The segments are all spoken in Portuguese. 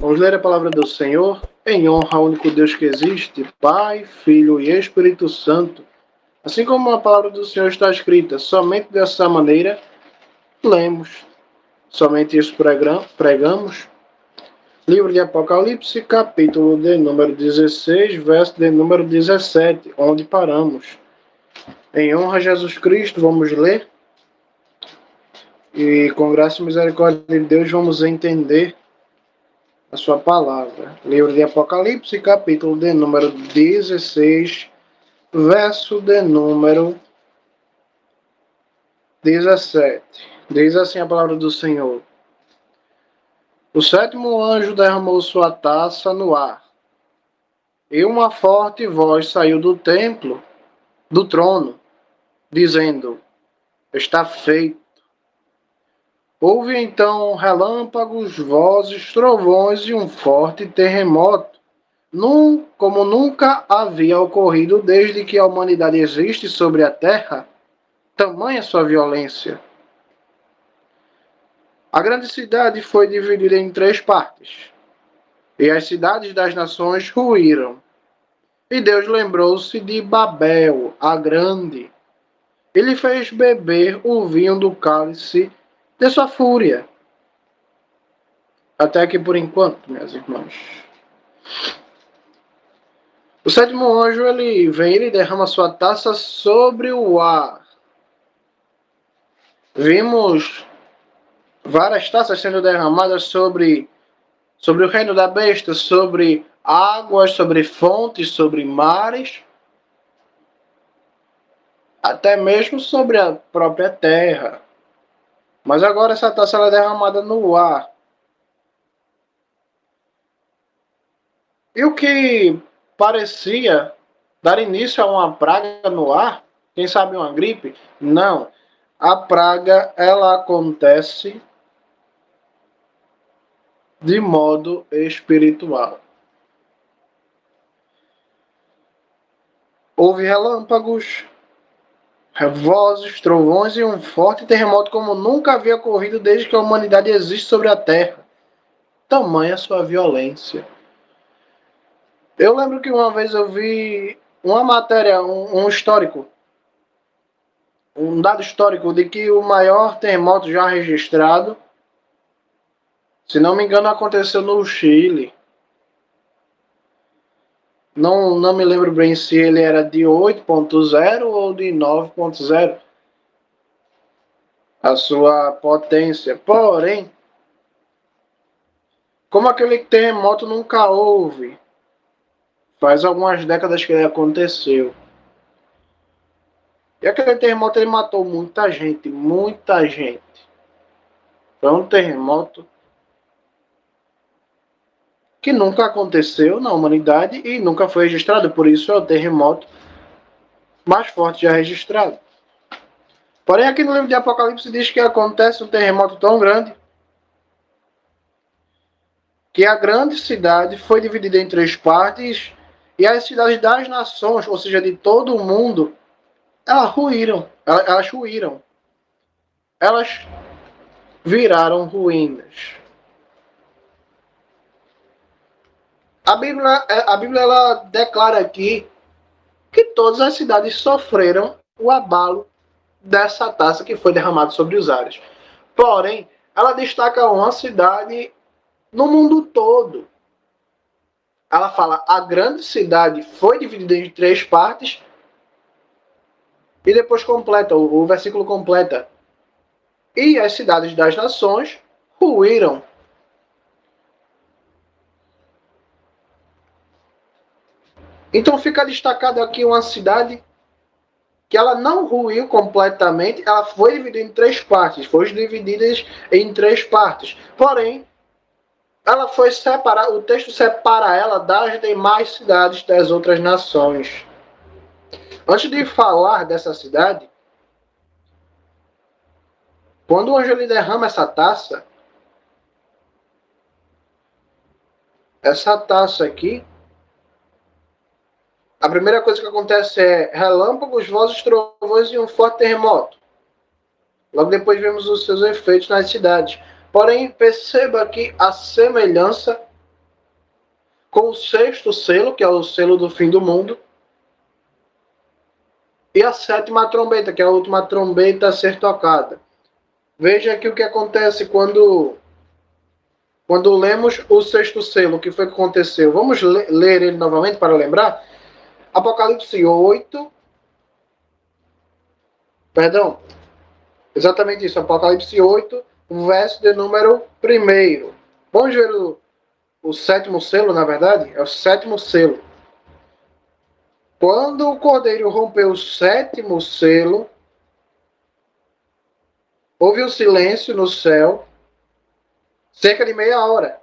Vamos ler a palavra do Senhor em honra ao único Deus que existe, Pai, Filho e Espírito Santo. Assim como a palavra do Senhor está escrita, somente dessa maneira lemos, somente isso pregamos. Livro de Apocalipse, capítulo de número 16, verso de número 17, onde paramos. Em honra a Jesus Cristo, vamos ler. E com graça e misericórdia de Deus, vamos entender a sua palavra. Livro de Apocalipse, capítulo de número 16, verso de número 17. Diz assim a palavra do Senhor. O sétimo anjo derramou sua taça no ar, e uma forte voz saiu do templo, do trono, dizendo: Está feito. Houve então relâmpagos, vozes, trovões e um forte terremoto, como nunca havia ocorrido desde que a humanidade existe sobre a terra, tamanha sua violência. A grande cidade foi dividida em 3 partes, e as cidades das nações ruíram. E Deus lembrou-se de Babel, a grande. Ele fez beber o vinho do cálice de sua fúria. Até aqui por enquanto, meus irmãos. O sétimo anjo, ele vem e derrama sua taça sobre o ar. Vimos várias taças sendo derramadas sobre o reino da besta, sobre águas, sobre fontes, sobre mares, até mesmo sobre a própria terra. Mas agora essa taça ela é derramada no ar. E o que parecia dar início a uma praga no ar, quem sabe uma gripe? Não. A praga ela acontece de modo espiritual. Houve relâmpagos, vozes, trovões e um forte terremoto como nunca havia ocorrido desde que a humanidade existe sobre a Terra. Tamanha sua violência. Eu lembro que uma vez eu vi uma matéria, um histórico, um dado histórico de que o maior terremoto já registrado, se não me engano, aconteceu no Chile. Não me lembro bem se ele era de 8.0 ou de 9.0. A sua potência. Porém, como aquele terremoto nunca houve, faz algumas décadas que ele aconteceu. E aquele terremoto ele matou muita gente, muita gente. Foi um terremoto que nunca aconteceu na humanidade e nunca foi registrado, por isso é o terremoto mais forte já registrado. Porém, aqui no livro de Apocalipse diz que acontece um terremoto tão grande que a grande cidade foi dividida em 3 partes e as cidades das nações, ou seja, de todo o mundo, elas ruíram. Elas viraram ruínas. A Bíblia ela declara aqui que todas as cidades sofreram o abalo dessa taça que foi derramada sobre os ares. Porém, ela destaca uma cidade no mundo todo. Ela fala, a grande cidade foi dividida em 3 partes e depois completa, o versículo completa. E as cidades das nações ruíram. Então fica destacado aqui uma cidade que ela não ruiu completamente, ela foi dividida em 3 partes, foi dividida em 3 partes. Porém, ela foi separada, o texto separa ela das demais cidades das outras nações. Antes de falar dessa cidade, quando o anjo ele derrama essa taça aqui, a primeira coisa que acontece é relâmpagos, vozes, trovões e um forte terremoto. Logo depois vemos os seus efeitos nas cidades. Porém, perceba aqui a semelhança com o sexto selo, que é o selo do fim do mundo, e a sétima trombeta, que é a última trombeta a ser tocada. Veja aqui o que acontece quando lemos o sexto selo, o que foi que aconteceu. Vamos ler ele novamente para lembrar? Apocalipse 8, perdão, exatamente isso, Apocalipse 8, verso de número 1. Vamos ver o sétimo selo, na verdade? É o sétimo selo. Quando o cordeiro rompeu o sétimo selo, houve um silêncio no céu, cerca de meia hora.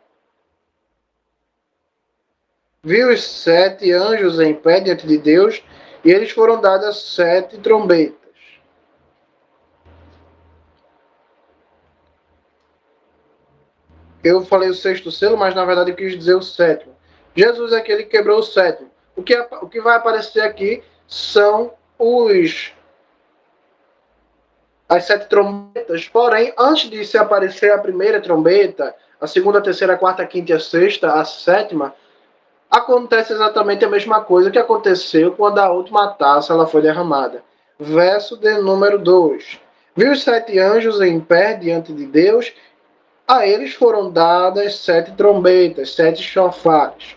Viu os 7 anjos em pé diante de Deus, e eles foram dadas 7 trombetas. Eu falei o sexto selo, mas na verdade eu quis dizer o sétimo. Jesus é aquele que quebrou o sétimo. O que vai aparecer aqui são as 7 trombetas, porém, antes de se aparecer a primeira trombeta, a segunda, a terceira, a quarta, a quinta e a sexta, a sétima, acontece exatamente a mesma coisa que aconteceu quando a última taça ela foi derramada. Verso de número 2. Viu os 7 anjos em pé diante de Deus, a eles foram dadas 7 trombetas, 7 chofares.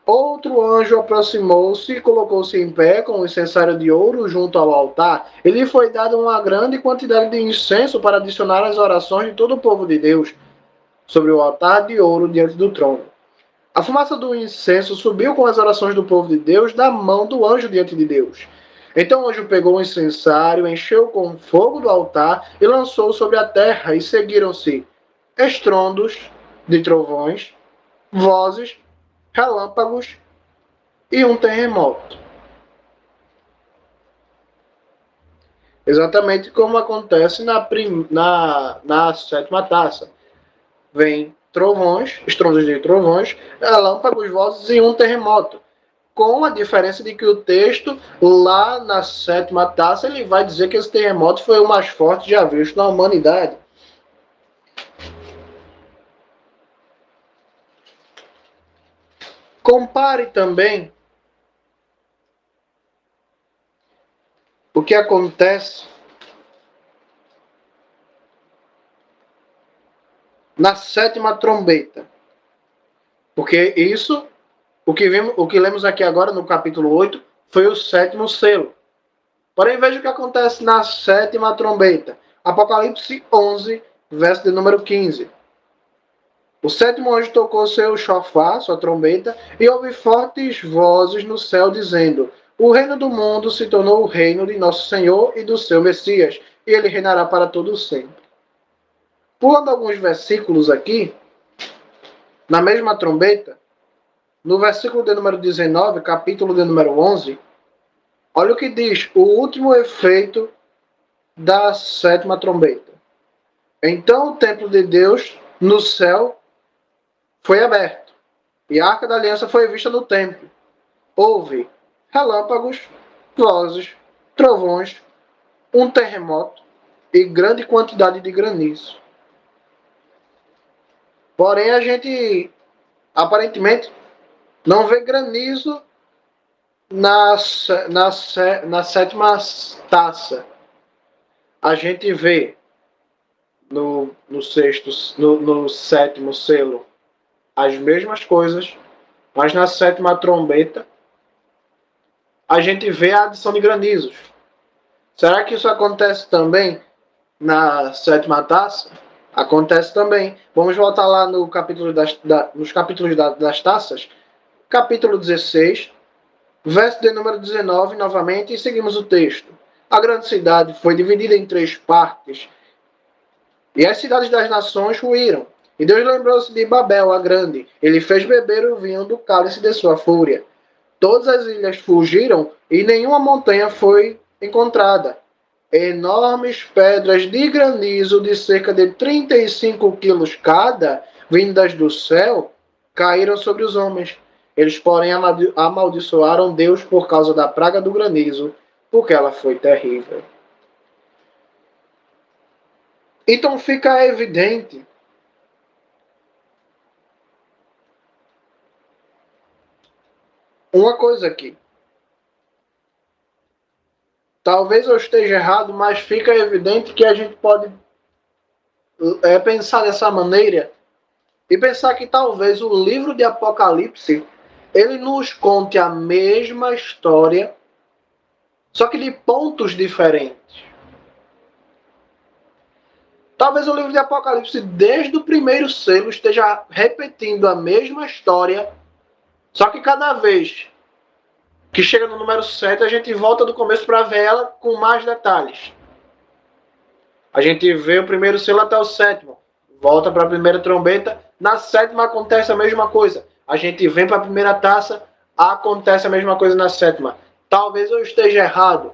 Outro anjo aproximou-se e colocou-se em pé com o incensário de ouro junto ao altar. E lhe foi dada uma grande quantidade de incenso para adicionar às orações de todo o povo de Deus sobre o altar de ouro diante do trono. A fumaça do incenso subiu com as orações do povo de Deus da mão do anjo diante de Deus. Então o anjo pegou o incensário, encheu com fogo do altar e lançou sobre a terra, e seguiram-se estrondos de trovões, vozes, relâmpagos e um terremoto. Exatamente como acontece na sétima taça. Vem trovões, estrondos de trovões, relâmpagos, vozes e um terremoto. Com a diferença de que o texto, lá na sétima taça, ele vai dizer que esse terremoto foi o mais forte já visto na humanidade. Compare também o que acontece na sétima trombeta. Porque isso, o que lemos aqui agora no capítulo 8, foi o sétimo selo. Porém, veja o que acontece na sétima trombeta. Apocalipse 11, verso de número 15. O sétimo anjo tocou seu chofar, sua trombeta, e houve fortes vozes no céu dizendo: o reino do mundo se tornou o reino de nosso Senhor e do seu Messias, e ele reinará para todo sempre. Pulando alguns versículos aqui, na mesma trombeta, no versículo de número 19, capítulo de número 11, olha o que diz o último efeito da sétima trombeta. Então o templo de Deus no céu foi aberto, e a arca da aliança foi vista no templo. Houve relâmpagos, vozes, trovões, um terremoto e grande quantidade de granizo. Porém, a gente aparentemente não vê granizo na sétima taça. A gente vê no sétimo selo as mesmas coisas, mas na sétima trombeta a gente vê a adição de granizos. Será que isso acontece também na sétima taça? Acontece também. Vamos voltar lá no capítulo nos capítulos das taças. Capítulo 16, verso de número 19, novamente, e seguimos o texto. A grande cidade foi dividida em 3 partes, e as cidades das nações ruíram. E Deus lembrou-se de Babel, a grande. Ele fez beber o vinho do cálice de sua fúria. Todas as ilhas fugiram e nenhuma montanha foi encontrada. Enormes pedras de granizo de cerca de 35 quilos cada, vindas do céu, caíram sobre os homens. Eles, porém, amaldiçoaram Deus por causa da praga do granizo, porque ela foi terrível. Então fica evidente uma coisa aqui. Talvez eu esteja errado, mas fica evidente que a gente pode pensar dessa maneira e pensar que talvez o livro de Apocalipse ele nos conte a mesma história, só que de pontos diferentes. Talvez o livro de Apocalipse, desde o primeiro selo, esteja repetindo a mesma história, só que cada vez que chega no número 7, a gente volta do começo para ver ela com mais detalhes. A gente vê o primeiro selo até o sétimo, volta para a primeira trombeta, na sétima acontece a mesma coisa. A gente vem para a primeira taça, acontece a mesma coisa na sétima. Talvez eu esteja errado.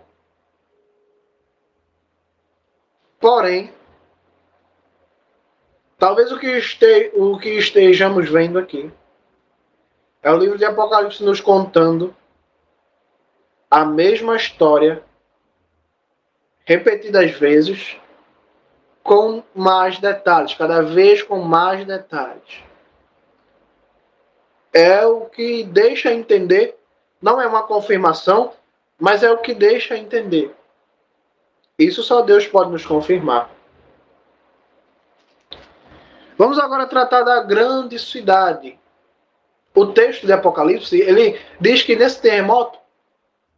Porém, talvez o que estejamos vendo aqui é o livro de Apocalipse nos contando a mesma história repetidas vezes, com mais detalhes, cada vez com mais detalhes. É o que deixa entender, não é uma confirmação, mas é o que deixa entender. Isso só Deus pode nos confirmar. Vamos agora tratar da grande cidade. O texto de Apocalipse, ele diz que nesse terremoto,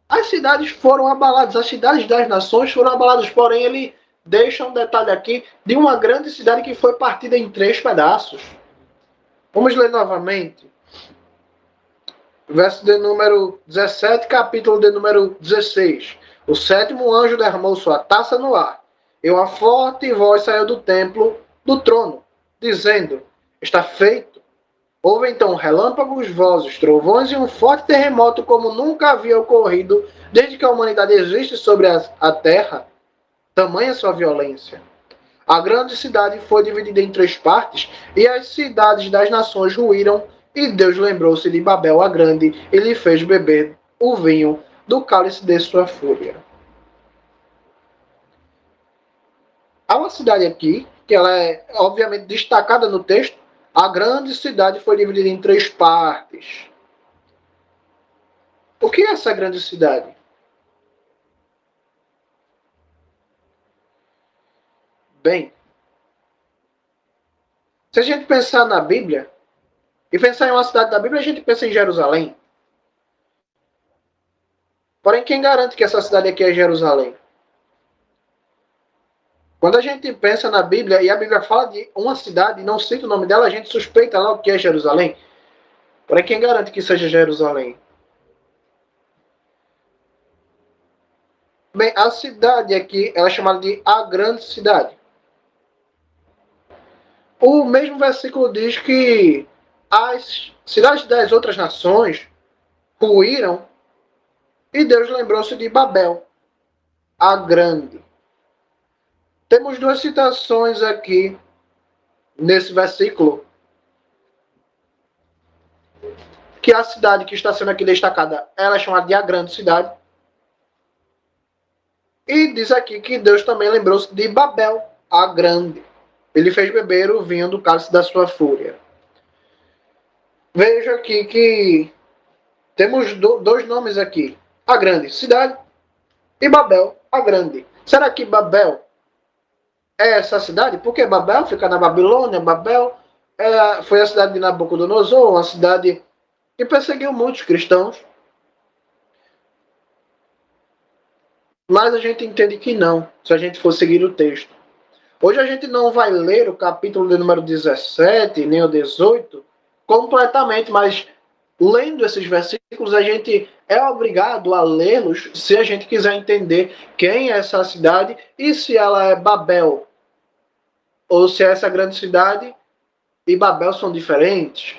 as cidades foram abaladas, as cidades das nações foram abaladas, porém ele deixa um detalhe aqui de uma grande cidade que foi partida em 3 pedaços. Vamos ler novamente. Verso de número 17, capítulo de número 16. O 7º anjo derramou sua taça no ar. E uma forte voz saiu do templo, do trono, dizendo: está feito. Houve então relâmpagos, vozes, trovões e um forte terremoto como nunca havia ocorrido desde que a humanidade existe sobre a terra. Tamanha sua violência. A grande cidade foi dividida em 3 partes, e as cidades das nações ruíram, e Deus lembrou-se de Babel a grande, e lhe fez beber o vinho do cálice de sua fúria. Há uma cidade aqui, que ela é obviamente destacada no texto. A grande cidade foi dividida em 3 partes. O que é essa grande cidade? Bem, se a gente pensar na Bíblia, e pensar em uma cidade da Bíblia, a gente pensa em Jerusalém. Porém, quem garante que essa cidade aqui é Jerusalém? Quando a gente pensa na Bíblia, e a Bíblia fala de uma cidade e não cita o nome dela, a gente suspeita lá o que é Jerusalém. Porém, quem garante que seja Jerusalém? Bem, a cidade aqui, ela é chamada de a grande cidade. O mesmo versículo diz que as cidades das outras nações ruíram e Deus lembrou-se de Babel, a grande. Temos 2 citações aqui nesse versículo, que a cidade que está sendo aqui destacada, ela é chamada de a grande cidade. E diz aqui que Deus também lembrou-se de Babel, a grande. Ele fez beber o vinho do cálice da sua fúria. Veja aqui que temos 2 nomes aqui. A grande cidade e Babel, a grande. Será que Babel é essa cidade? Porque Babel fica na Babilônia. Babel foi a cidade de Nabucodonosor, uma cidade que perseguiu muitos cristãos. Mas a gente entende que não, se a gente for seguir o texto. Hoje a gente não vai ler o capítulo de número 17, nem o 18, completamente, mas lendo esses versículos, a gente é obrigado a lê-los se a gente quiser entender quem é essa cidade e se ela é Babel, ou se essa grande cidade e Babel são diferentes.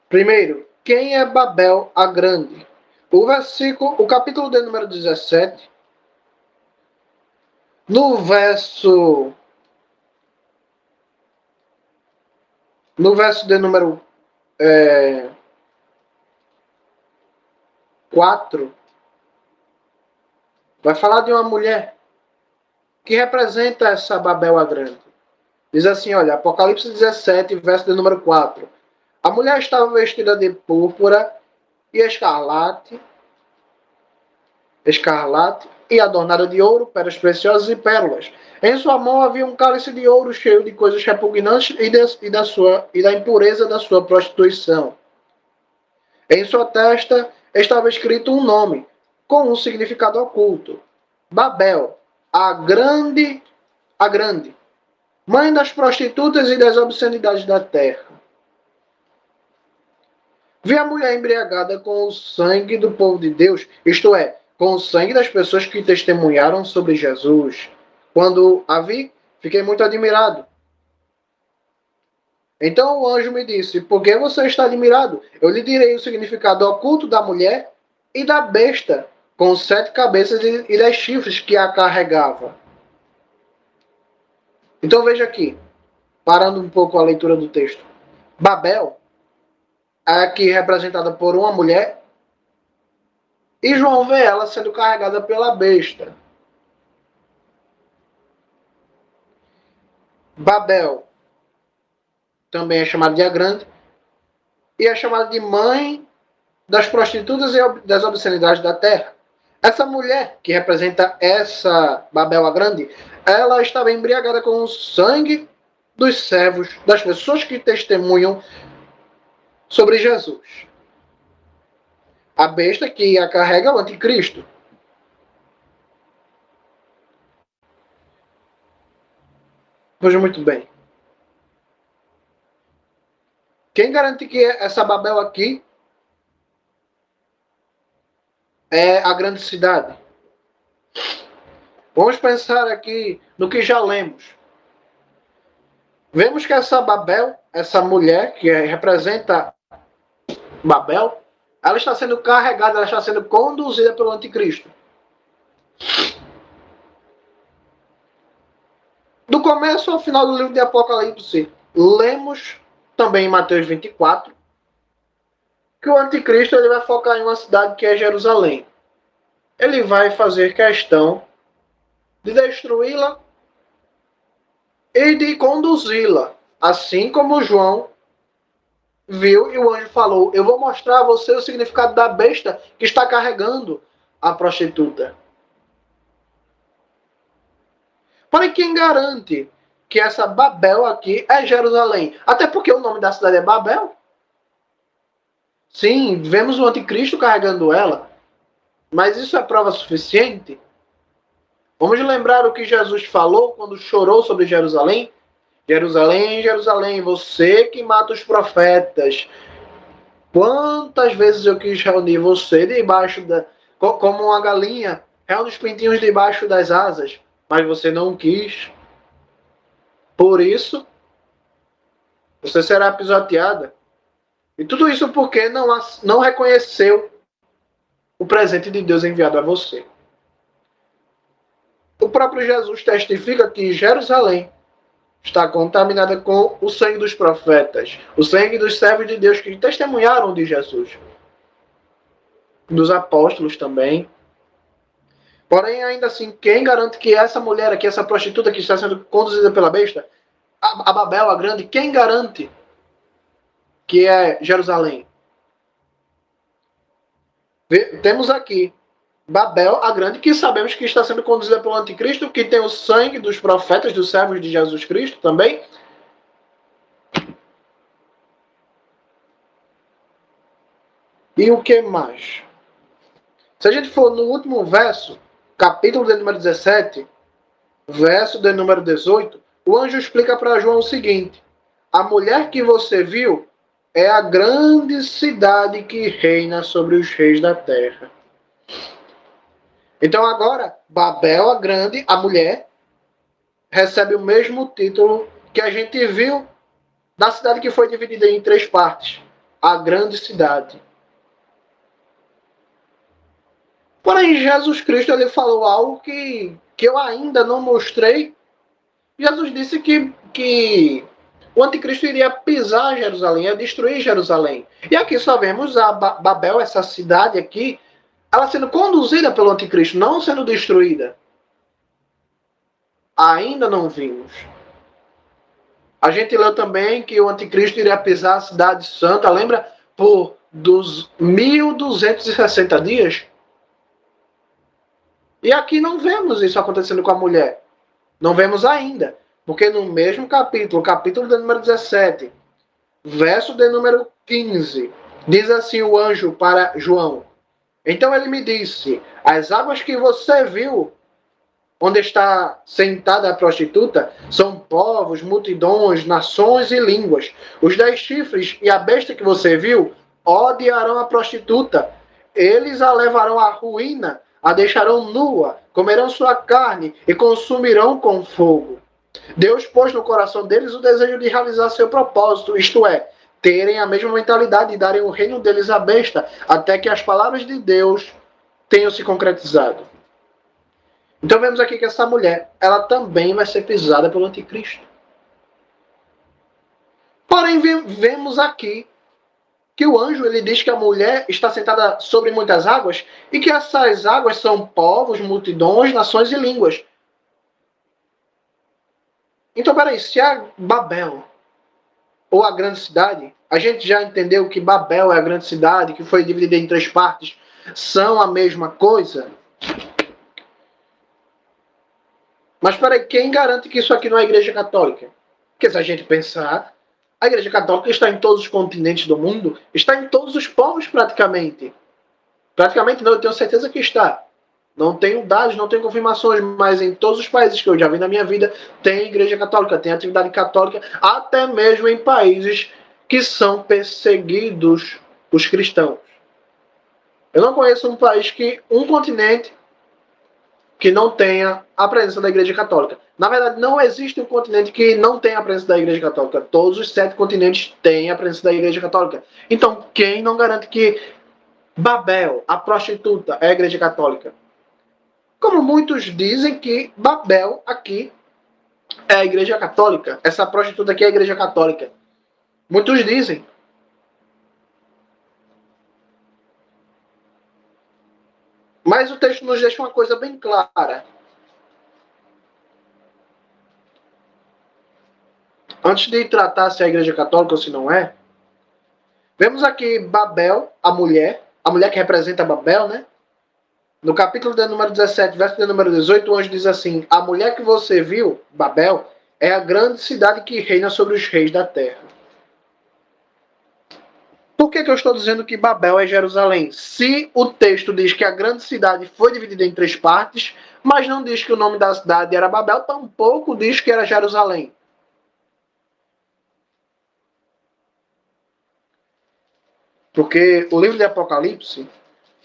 Primeiro, quem é Babel a grande? O capítulo de número 17, no verso de número 4, vai falar de uma mulher que representa essa Babel a grande. Diz assim, olha, Apocalipse 17, verso de número 4. A mulher estava vestida de púrpura e escarlate e adornada de ouro, pedras preciosas e pérolas. Em sua mão havia um cálice de ouro cheio de coisas repugnantes e da impureza da sua prostituição. Em sua testa estava escrito um nome, com um significado oculto: Babel, a grande, mãe das prostitutas e das obscenidades da terra. Vi a mulher embriagada com o sangue do povo de Deus, isto é, com o sangue das pessoas que testemunharam sobre Jesus. Quando a vi, fiquei muito admirado. Então o anjo me disse: por que você está admirado? Eu lhe direi o significado oculto da mulher e da besta, com 7 cabeças e 10 chifres que a carregava. Então veja aqui, parando um pouco a leitura do texto. Babel é aqui representada por uma mulher, e João vê ela sendo carregada pela besta. Babel também é chamada de a grande, e é chamada de mãe das prostitutas e das obscenidades da terra. Essa mulher, que representa essa Babel a grande, ela estava embriagada com o sangue dos servos, das pessoas que testemunham sobre Jesus. A besta que a carrega é o anticristo. Veja muito bem. Quem garante que essa Babel aqui é a grande cidade? Vamos pensar aqui no que já lemos. Vemos que essa Babel, essa mulher que representa Babel, ela está sendo carregada, ela está sendo conduzida pelo anticristo. Do começo ao final do livro de Apocalipse, lemos também em Mateus 24 que o anticristo ele vai focar em uma cidade que é Jerusalém. Ele vai fazer questão de destruí-la e de conduzi-la, assim como João viu e o anjo falou: eu vou mostrar a você o significado da besta que está carregando a prostituta. Porém, quem garante que essa Babel aqui é Jerusalém? Até porque o nome da cidade é Babel. Sim, vemos o anticristo carregando ela, mas isso é prova suficiente? Vamos lembrar o que Jesus falou quando chorou sobre Jerusalém? Jerusalém, Jerusalém, você que mata os profetas. Quantas vezes eu quis reunir você debaixo como uma galinha, reúne os pintinhos debaixo das asas, mas você não quis. Por isso, você será pisoteada. E tudo isso porque não reconheceu o presente de Deus enviado a você. O próprio Jesus testifica que Jerusalém está contaminada com o sangue dos profetas, o sangue dos servos de Deus que testemunharam de Jesus, dos apóstolos também. Porém, ainda assim, quem garante que essa mulher aqui, essa prostituta que está sendo conduzida pela besta, a Babel, a grande, quem garante que é Jerusalém? Temos aqui Babel, a grande, que sabemos que está sendo conduzida pelo anticristo, que tem o sangue dos profetas, dos servos de Jesus Cristo também. E o que mais? Se a gente for no último verso, capítulo de número 17, verso de número 18, o anjo explica para João o seguinte: a mulher que você viu é a grande cidade que reina sobre os reis da terra. Então agora, Babel, a grande, a mulher, recebe o mesmo título que a gente viu da cidade que foi dividida em 3 partes. A grande cidade. Porém, Jesus Cristo ele falou algo que eu ainda não mostrei. Jesus disse que o anticristo iria pisar Jerusalém, ia destruir Jerusalém. E aqui só vemos a Babel, essa cidade aqui, ela sendo conduzida pelo anticristo, não sendo destruída. Ainda não vimos. A gente leu também que o anticristo iria pisar a cidade santa, lembra? Por dos 1260 dias. E aqui não vemos isso acontecendo com a mulher. Não vemos ainda. Porque no mesmo capítulo, capítulo de número 17, verso de número 15, diz assim o anjo para João: então ele me disse, as águas que você viu, onde está sentada a prostituta, são povos, multidões, nações e línguas. Os 10 chifres e a besta que você viu odiarão a prostituta. Eles a levarão à ruína, a deixarão nua, comerão sua carne e consumirão com fogo. Deus pôs no coração deles o desejo de realizar seu propósito, isto é, terem a mesma mentalidade e darem o reino deles à besta, até que as palavras de Deus tenham se concretizado. Então vemos aqui que essa mulher, ela também vai ser pisada pelo anticristo. Porém, vemos aqui que o anjo ele diz que a mulher está sentada sobre muitas águas e que essas águas são povos, multidões, nações e línguas. Então, peraí, se a Babel, ou a grande cidade, a gente já entendeu que Babel é a grande cidade, que foi dividida em 3 partes, são a mesma coisa? Mas peraí, quem garante que isso aqui não é a Igreja Católica? Porque se a gente pensar, a Igreja Católica está em todos os continentes do mundo, está em todos os povos praticamente. Praticamente não, eu tenho certeza que está. Não tenho dados, não tenho confirmações, mas em todos os países que eu já vi na minha vida, tem Igreja Católica, tem atividade católica, até mesmo em países que são perseguidos os cristãos. Eu não conheço um país um continente que não tenha a presença da Igreja Católica. Na verdade, não existe um continente que não tenha a presença da Igreja Católica. Todos os 7 continentes têm a presença da Igreja Católica. Então, quem não garante que Babel, a prostituta, é a Igreja Católica? Como muitos dizem que Babel aqui é a Igreja Católica. Essa prostituta aqui é a Igreja Católica. Muitos dizem. Mas o texto nos deixa uma coisa bem clara. Antes de tratar se é a Igreja Católica ou se não é, vemos aqui Babel, a mulher que representa Babel, né? No capítulo de número 17, verso de número 18, o anjo diz assim: a mulher que você viu, Babel, é a grande cidade que reina sobre os reis da terra. Por que eu estou dizendo que Babel é Jerusalém? Se o texto diz que a grande cidade foi dividida em 3 partes, mas não diz que o nome da cidade era Babel, tampouco diz que era Jerusalém. Porque o livro de Apocalipse,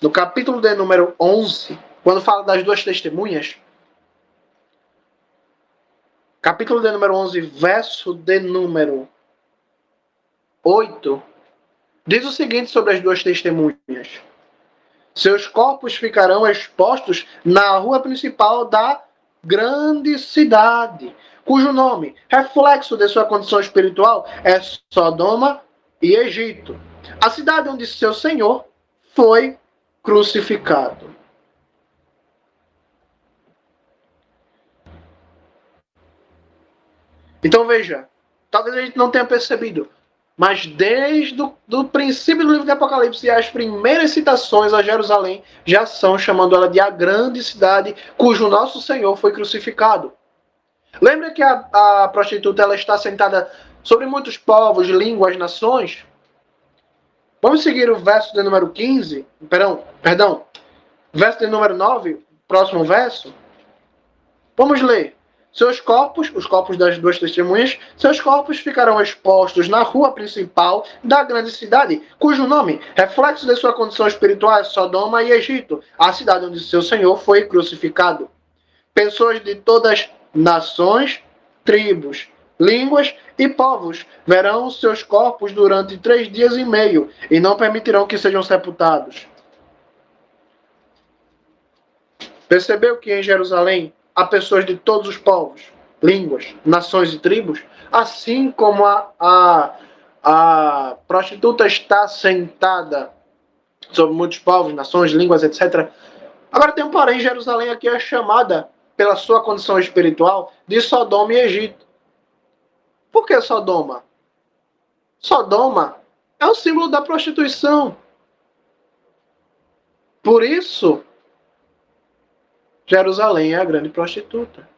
no capítulo de número 11, quando fala das 2 testemunhas, capítulo de número 11, verso de número 8, diz o seguinte sobre as 2 testemunhas: seus corpos ficarão expostos na rua principal da grande cidade, cujo nome, reflexo de sua condição espiritual, é Sodoma e Egito, a cidade onde seu Senhor foi crucificado. Então veja, talvez a gente não tenha percebido, mas desde o princípio do livro de Apocalipse, as primeiras citações a Jerusalém já são chamando ela de a grande cidade cujo nosso Senhor foi crucificado. Lembra que a prostituta ela está sentada sobre muitos povos, línguas, nações? Vamos seguir o verso de número 15, perdão, verso de número 9, próximo verso. Vamos ler. Seus corpos, os corpos das 2 testemunhas, seus corpos ficarão expostos na rua principal da grande cidade, cujo nome, reflexo de sua condição espiritual, é Sodoma e Egito, a cidade onde seu Senhor foi crucificado. Pessoas de todas nações, tribos, línguas e povos verão seus corpos durante 3 dias e meio e não permitirão que sejam sepultados. Percebeu que em Jerusalém há pessoas de todos os povos, línguas, nações e tribos? Assim como a prostituta está sentada sobre muitos povos, nações, línguas, etc. Agora tem um porém, Jerusalém aqui é chamada, pela sua condição espiritual, de Sodoma e Egito. Por que Sodoma? Sodoma é o símbolo da prostituição. Por isso, Jerusalém é a grande prostituta.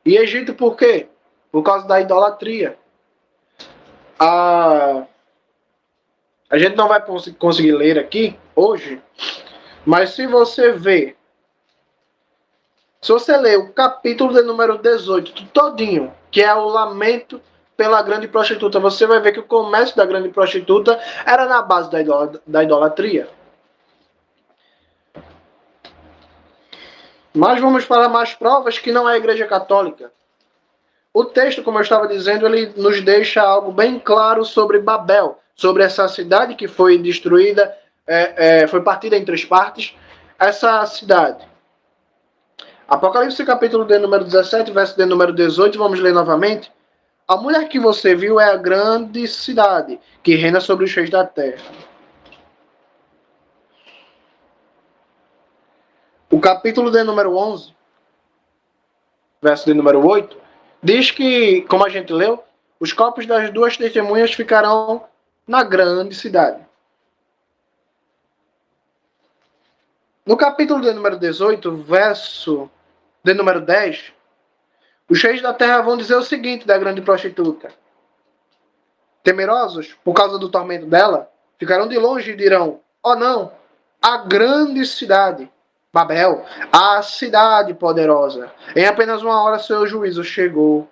E Egito por quê? Por causa da idolatria. A gente não vai conseguir ler aqui hoje, mas se você ler o capítulo de número 18 todinho, que é o lamento pela grande prostituta, você vai ver que o comércio da grande prostituta era na base da idolatria. Mas vamos para mais provas que não é a Igreja Católica. O texto, como eu estava dizendo, ele nos deixa algo bem claro sobre Babel, sobre essa cidade que foi destruída, foi partida em 3 partes, essa cidade. Apocalipse capítulo de número 17, verso de número 18, vamos ler novamente. A mulher que você viu é a grande cidade, que reina sobre os reis da terra. O capítulo de número 11, verso de número 8, diz que, como a gente leu, os corpos das 2 testemunhas ficarão na grande cidade. No capítulo de número 18, verso de número 10, os reis da terra vão dizer o seguinte da grande prostituta. Temerosos, por causa do tormento dela, ficarão de longe e dirão, oh não, a grande cidade, Babel, a cidade poderosa. Em apenas 1 hora seu juízo chegou.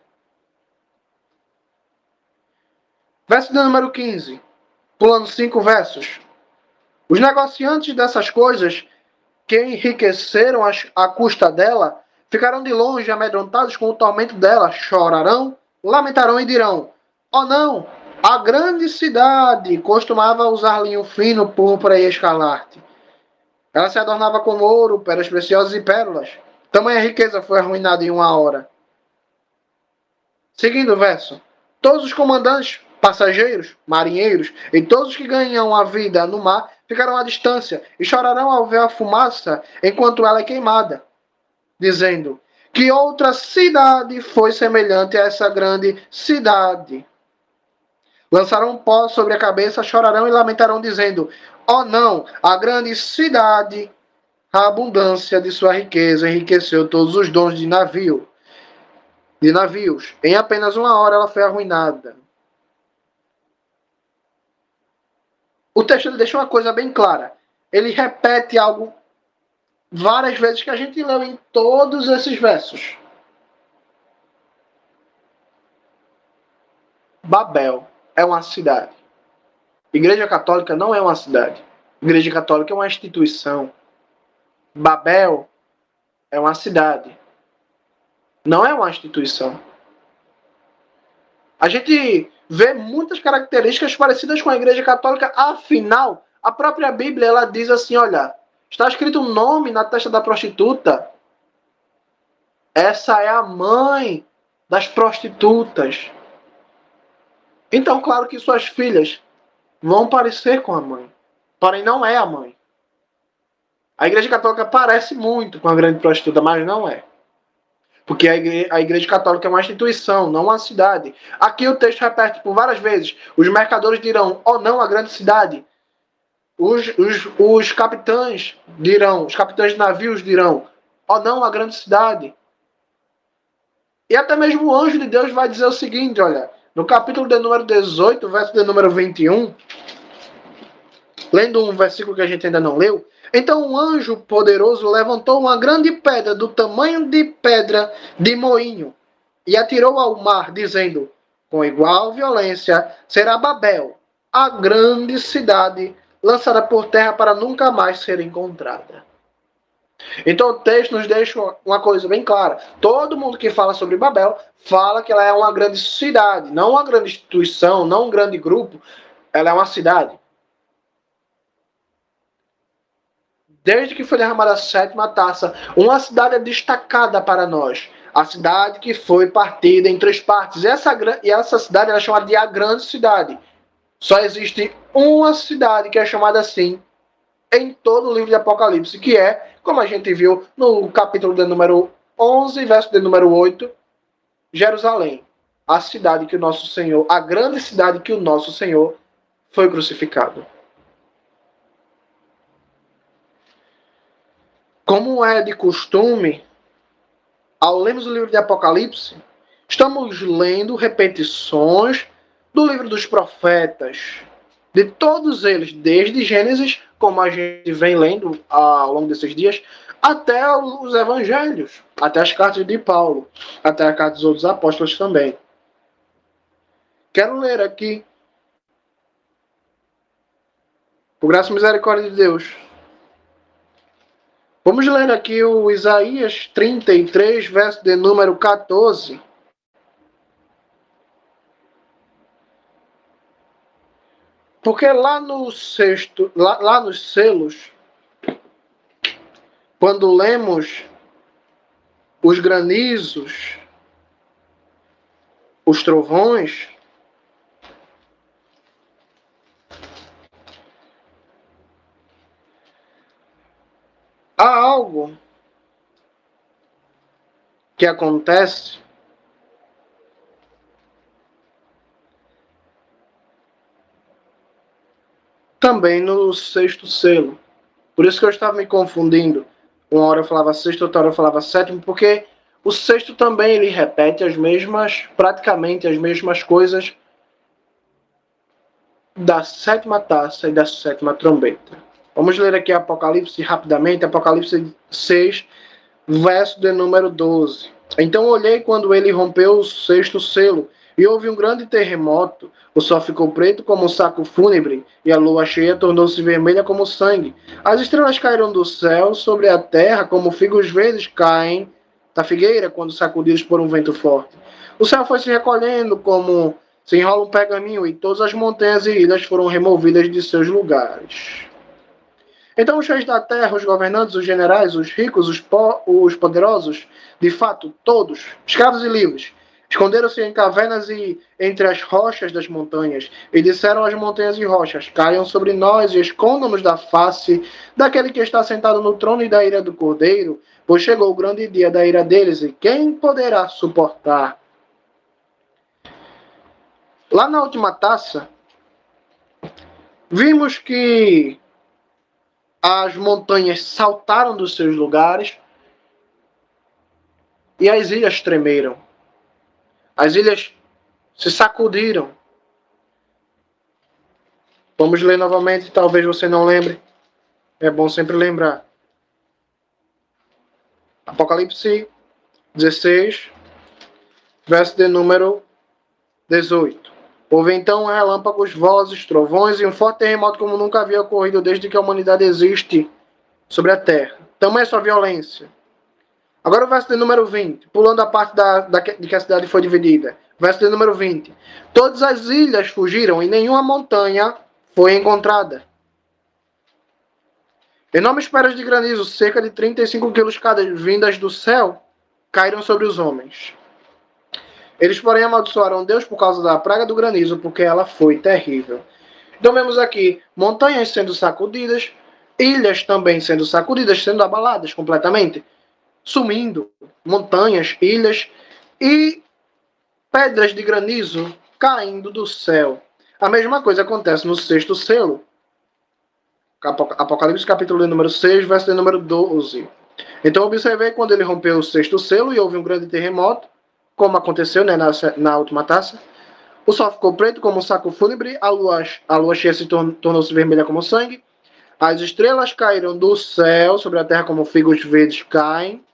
Verso de número 15, pulando 5 versos. Os negociantes dessas coisas, que enriqueceram à custa dela, ficarão de longe amedrontados com o tormento dela, chorarão, lamentarão e dirão, oh não, a grande cidade costumava usar linho fino, púrpura e escarlate. Ela se adornava com ouro, pedras preciosas e pérolas. Tamanha riqueza foi arruinada em 1 hora. Seguindo o verso. Todos os comandantes, passageiros, marinheiros e todos que ganham a vida no mar ficarão à distância e chorarão ao ver a fumaça enquanto ela é queimada, dizendo que outra cidade foi semelhante a essa grande cidade. Lançarão pó sobre a cabeça, chorarão e lamentarão, dizendo, oh não, a grande cidade, a abundância de sua riqueza enriqueceu todos os dons de navios. Em apenas 1 hora ela foi arruinada. O texto deixa uma coisa bem clara. Ele repete algo várias vezes que a gente leu em todos esses versos. Babel é uma cidade. Igreja Católica não é uma cidade. Igreja Católica é uma instituição. Babel é uma cidade. Não é uma instituição. A gente vê muitas características parecidas com a Igreja Católica. Afinal, a própria Bíblia ela diz assim, olha, está escrito um nome na testa da prostituta. Essa é a mãe das prostitutas. Então, claro que suas filhas vão parecer com a mãe. Porém, não é a mãe. A Igreja Católica parece muito com a grande prostituta, mas não é. Porque a Igreja Católica é uma instituição, não uma cidade. Aqui o texto repete por várias vezes. Os mercadores dirão, oh não, a grande cidade. Os capitães dirão, os capitães de navios dirão, oh não, a grande cidade. E até mesmo o anjo de Deus vai dizer o seguinte, olha, no capítulo de número 18, verso de número 21, lendo um versículo que a gente ainda não leu, então um anjo poderoso levantou uma grande pedra do tamanho de pedra de moinho e atirou ao mar, dizendo, com igual violência será Babel, a grande cidade, lançada por terra para nunca mais ser encontrada. Então o texto nos deixa uma coisa bem clara. Todo mundo que fala sobre Babel fala que ela é uma grande cidade, não uma grande instituição, não um grande grupo. Ela é uma cidade. Desde que foi derramada a 7ª taça, uma cidade é destacada para nós. A cidade que foi partida em 3 partes. E essa cidade é chamada de a grande cidade. Só existe uma cidade que é chamada assim em todo o livro de Apocalipse, que é, como a gente viu no capítulo de número 11, verso de número 8, Jerusalém. a cidade que o nosso Senhor, a grande cidade que o nosso Senhor foi crucificado. Como é de costume, ao lermos o livro de Apocalipse, estamos lendo repetições do livro dos profetas, de todos eles, desde Gênesis, como a gente vem lendo ao longo desses dias, até os evangelhos, até as cartas de Paulo, até as cartas dos outros apóstolos também. Quero ler aqui, por graça e misericórdia de Deus. Vamos ler aqui o Isaías 33, verso de número 14. Porque lá no sexto, lá nos selos, quando lemos os granizos, os trovões, há algo que acontece também no sexto selo. Por isso que eu estava me confundindo. Uma hora eu falava sexto, outra hora eu falava sétimo, porque o sexto também ele repete praticamente as mesmas coisas da sétima taça e da sétima trombeta. Vamos ler aqui Apocalipse rapidamente, Apocalipse 6, verso de número 12. Então olhei quando ele rompeu o sexto selo, e houve um grande terremoto. O sol ficou preto como um saco fúnebre, e a lua cheia tornou-se vermelha como sangue. As estrelas caíram do céu sobre a terra, como figos verdes caem da figueira quando sacudidos por um vento forte. O céu foi se recolhendo como se enrola um pergaminho, e todas as montanhas e ilhas foram removidas de seus lugares. Então os reis da terra, os governantes, os generais, os ricos, os poderosos, de fato, todos, escravos e livres, esconderam-se em cavernas e entre as rochas das montanhas, e disseram às montanhas e rochas: caiam sobre nós e escondam-nos da face daquele que está sentado no trono e da ira do Cordeiro, pois chegou o grande dia da ira deles, e quem poderá suportar? Lá na última taça, vimos que as montanhas saltaram dos seus lugares e as ilhas tremeram. As ilhas se sacudiram. Vamos ler novamente, talvez você não lembre. É bom sempre lembrar. Apocalipse 16, verso de número 18. Houve então relâmpagos, vozes, trovões e um forte terremoto como nunca havia ocorrido desde que a humanidade existe sobre a terra. Tamanha sua violência. Agora o verso de número 20, pulando a parte de que a cidade foi dividida. Verso de número 20. Todas as ilhas fugiram e nenhuma montanha foi encontrada. Enormes pedras de granizo, cerca de 35 quilos cada, vindas do céu, caíram sobre os homens. Eles, porém, amaldiçoaram Deus por causa da praga do granizo, porque ela foi terrível. Então vemos aqui montanhas sendo sacudidas, ilhas também sendo sacudidas, sendo abaladas completamente, sumindo, montanhas, ilhas e pedras de granizo caindo do céu. A mesma coisa acontece no sexto selo. Apocalipse capítulo número 6, verso número 12. Então observei quando ele rompeu o sexto selo e houve um grande terremoto, como aconteceu, né, na última taça. O sol ficou preto como um saco fúnebre, a lua cheia se tornou-se vermelha como sangue, as estrelas caíram do céu sobre a terra como figos verdes caem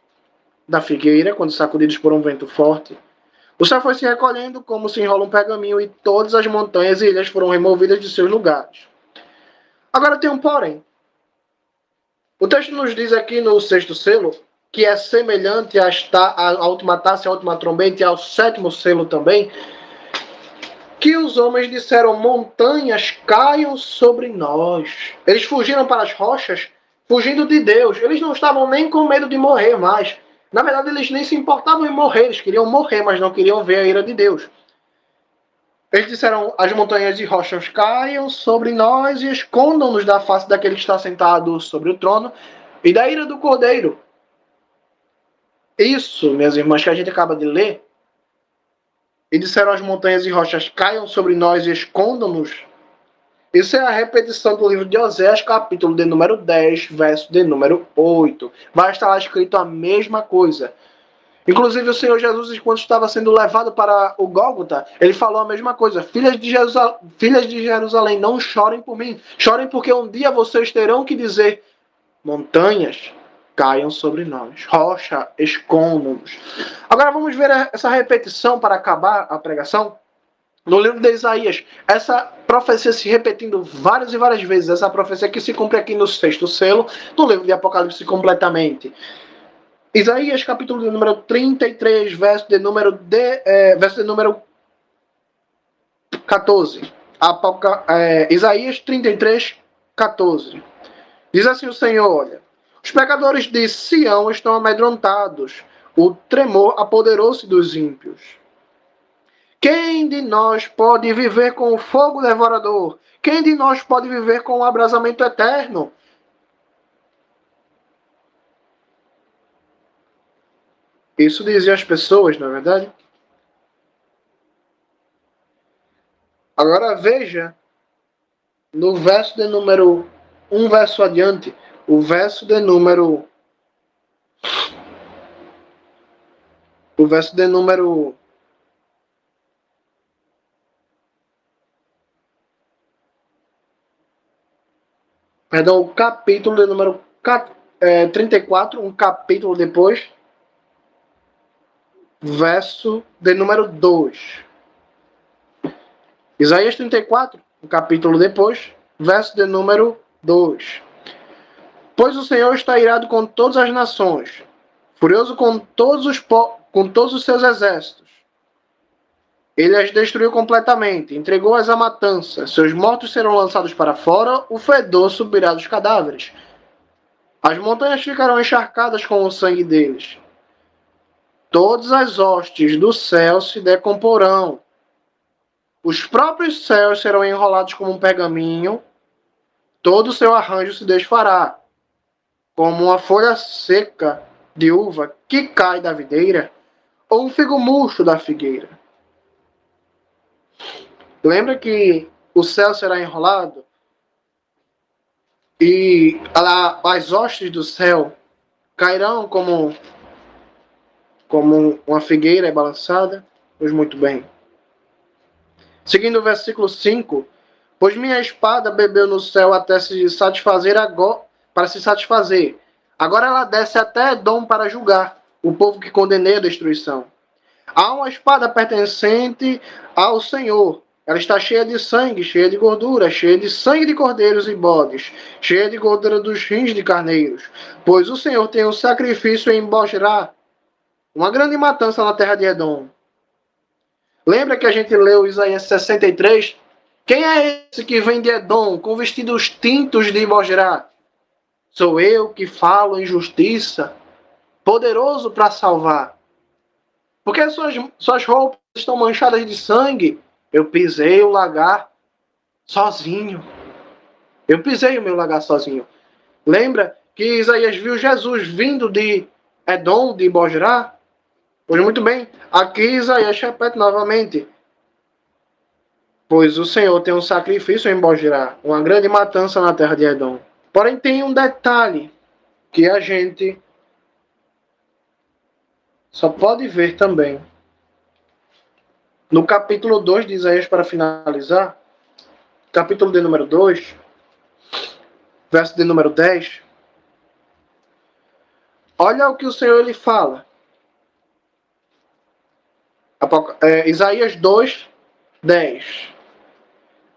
da figueira quando sacudidos por um vento forte. O céu foi se recolhendo como se enrola um pergaminho e todas as montanhas e ilhas foram removidas de seus lugares. Agora tem um porém. O texto nos diz aqui no sexto selo que é semelhante à última taça, à última trombeta e ao sétimo selo também, que os homens disseram: montanhas caiam sobre nós. Eles fugiram para as rochas, fugindo de Deus. Eles não estavam nem com medo de morrer mais. Na verdade, eles nem se importavam em morrer. Eles queriam morrer, mas não queriam ver a ira de Deus. Eles disseram: as montanhas e rochas caiam sobre nós e escondam-nos da face daquele que está sentado sobre o trono e da ira do Cordeiro. Isso, minhas irmãs, que a gente acaba de ler, E disseram às montanhas e rochas, caiam sobre nós e escondam-nos. Isso é a repetição do livro de Oséias, capítulo de número 10, verso de número 8. Vai estar lá escrito a mesma coisa. Inclusive, o Senhor Jesus, quando estava sendo levado para o Gólgota, ele falou a mesma coisa. Filhas de Jerusalém, não chorem por mim. Chorem porque um dia vocês terão que dizer, montanhas, caiam sobre nós. Rocha, escondam-nos. Agora vamos ver essa repetição para acabar a pregação. No livro de Isaías, essa profecia se repetindo várias e várias vezes. Essa profecia que se cumpre aqui no 6º selo, no livro de Apocalipse completamente. Isaías, capítulo de número 33, verso de número 14. Isaías 33, 14. Diz assim o Senhor, olha, os pecadores de Sião estão amedrontados, o tremor apoderou-se dos ímpios. Quem de nós pode viver com o fogo devorador? Quem de nós pode viver com o abrasamento eterno? Isso dizia as pessoas, não é verdade? Agora veja, no verso de número 1 verso adiante, o verso de número 34, um capítulo depois, verso de número 2. Isaías 34, um capítulo depois, verso de número 2. Pois o Senhor está irado com todas as nações, furioso com todos os seus exércitos. Ele as destruiu completamente, entregou-as à matança. Seus mortos serão lançados para fora, o fedor subirá dos cadáveres. As montanhas ficarão encharcadas com o sangue deles. Todas as hostes do céu se decomporão. Os próprios céus serão enrolados como um pergaminho. Todo o seu arranjo se desfará, como uma folha seca de uva que cai da videira, ou um figo murcho da figueira. Lembra que o céu será enrolado e as hostes do céu cairão como uma figueira balançada? Pois muito bem. Seguindo o versículo 5, pois minha espada bebeu no céu até se satisfazer para se satisfazer. Agora ela desce até Edom para julgar o povo que condenei a destruição. Há uma espada pertencente ao Senhor. Ela está cheia de sangue, cheia de gordura, cheia de sangue de cordeiros e bodes, cheia de gordura dos rins de carneiros. Pois o Senhor tem um sacrifício em Bosra, uma grande matança na terra de Edom. Lembra que a gente leu Isaías 63? Quem é esse que vem de Edom, com vestidos tintos de Bosra? Sou eu que falo em justiça, poderoso para salvar. Porque suas roupas estão manchadas de sangue. Eu pisei o lagar sozinho. Eu pisei o meu lagar sozinho. Lembra que Isaías viu Jesus vindo de Edom, de Bosra? Pois muito bem, aqui Isaías repete novamente. Pois o Senhor tem um sacrifício em Bosra, uma grande matança na terra de Edom. Porém tem um detalhe que a gente só pode ver também no capítulo 2 de Isaías, para finalizar, capítulo de número 2, verso de número 10. Olha o que o Senhor ele fala. Isaías 2, 10.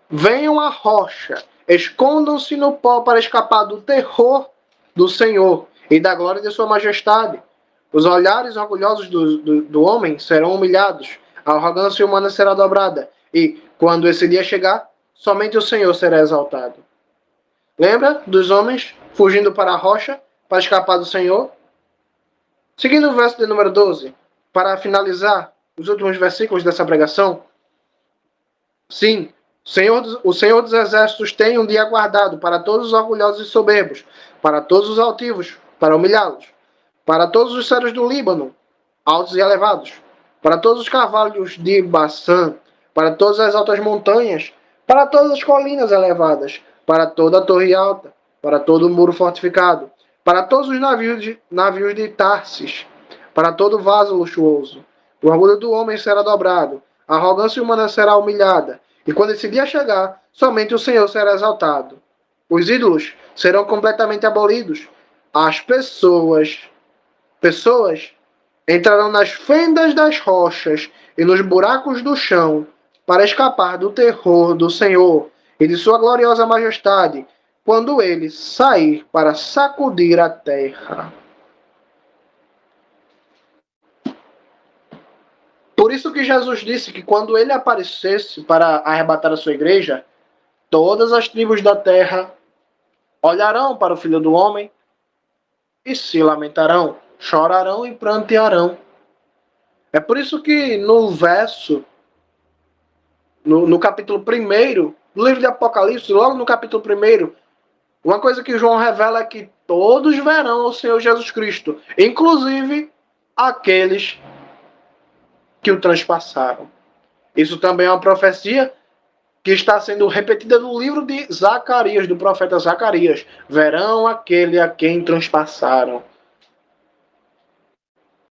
Venham à rocha, escondam-se no pó para escapar do terror do Senhor e da glória de sua majestade. Os olhares orgulhosos do homem serão humilhados, a arrogância humana será dobrada, e, quando esse dia chegar, somente o Senhor será exaltado. Lembra dos homens fugindo para a rocha para escapar do Senhor? Seguindo o verso de número 12, para finalizar os últimos versículos dessa pregação. Sim, o Senhor dos Exércitos tem um dia guardado para todos os orgulhosos e soberbos, para todos os altivos, para humilhá-los, para todos os cedros do Líbano, altos e elevados, para todos os cavalos de Baçã, para todas as altas montanhas, para todas as colinas elevadas, para toda a torre alta, para todo o muro fortificado, para todos os navios de Tarsis, para todo vaso luxuoso. O orgulho do homem será dobrado, a arrogância humana será humilhada, e quando esse dia chegar, somente o Senhor será exaltado. Os ídolos serão completamente abolidos. As pessoas entrarão nas fendas das rochas e nos buracos do chão para escapar do terror do Senhor e de sua gloriosa majestade, quando ele sair para sacudir a terra. Por isso que Jesus disse que quando ele aparecesse para arrebatar a sua igreja, todas as tribos da terra olharão para o Filho do Homem e se lamentarão, chorarão e prantearão. É por isso que no capítulo 1 do livro de Apocalipse, logo no capítulo 1, uma coisa que João revela é que todos verão o Senhor Jesus Cristo, inclusive aqueles que o transpassaram. Isso também é uma profecia que está sendo repetida no livro de Zacarias, do profeta Zacarias. Verão aquele a quem transpassaram.